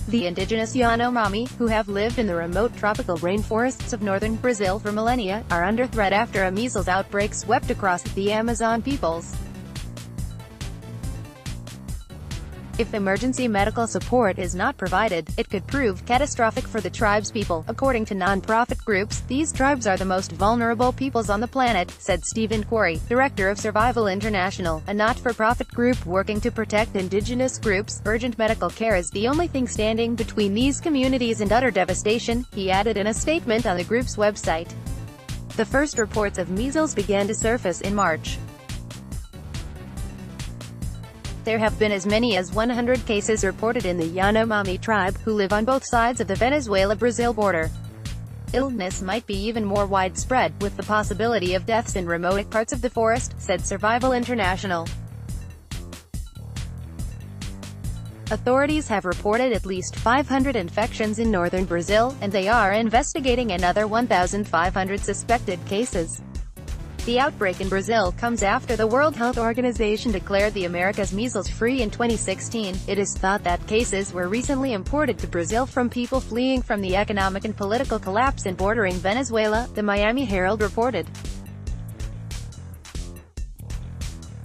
The indigenous Yanomami, who have lived in the remote tropical rainforests of northern Brazil for millennia, are under threat after a measles outbreak swept across the Amazon peoples. If emergency medical support is not provided, it could prove catastrophic for the tribe's people. According to non-profit groups, these tribes are the most vulnerable peoples on the planet, said Stephen Quarry, director of Survival International, a not-for-profit group working to protect indigenous groups. Urgent medical care is the only thing standing between these communities and utter devastation, he added in a statement on the group's website. The first reports of measles began to surface in March. There have been as many as 100 cases reported in the Yanomami tribe, who live on both sides of the Venezuela-Brazil border. Illness might be even more widespread, with the possibility of deaths in remote parts of the forest, said Survival International. Authorities have reported at least 500 infections in northern Brazil, and they are investigating another 1,500 suspected cases. The outbreak in Brazil comes after the World Health Organization declared the Americas measles-free in 2016. It is thought that cases were recently imported to Brazil from people fleeing from the economic and political collapse in bordering Venezuela, the Miami Herald reported.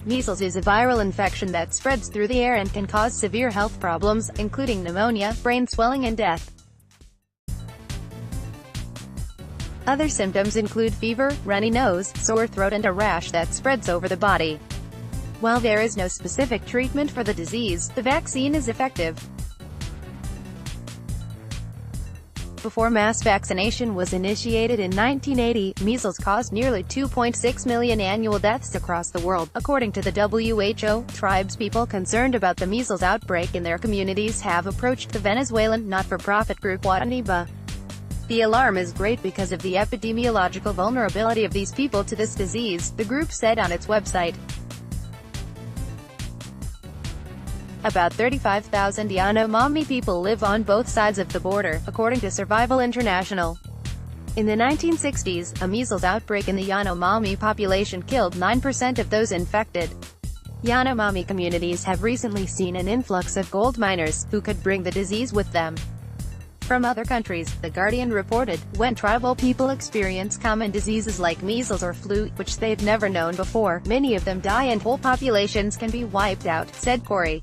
Measles is a viral infection that spreads through the air and can cause severe health problems, including pneumonia, brain swelling and death. Other symptoms include fever, runny nose, sore throat and a rash that spreads over the body. While there is no specific treatment for the disease, the vaccine is effective. Before mass vaccination was initiated in 1980, measles caused nearly 2.6 million annual deaths across the world, according to the WHO. Tribespeople concerned about the measles outbreak in their communities have approached the Venezuelan not-for-profit group Wataniba. The alarm is great because of the epidemiological vulnerability of these people to this disease, the group said on its website. About 35,000 Yanomami people live on both sides of the border, according to Survival International. In the 1960s, a measles outbreak in the Yanomami population killed 9% of those infected. Yanomami communities have recently seen an influx of gold miners, who could bring the disease with them from other countries, The Guardian reported. When tribal people experience common diseases like measles or flu, which they've never known before, many of them die and whole populations can be wiped out, said Quarry.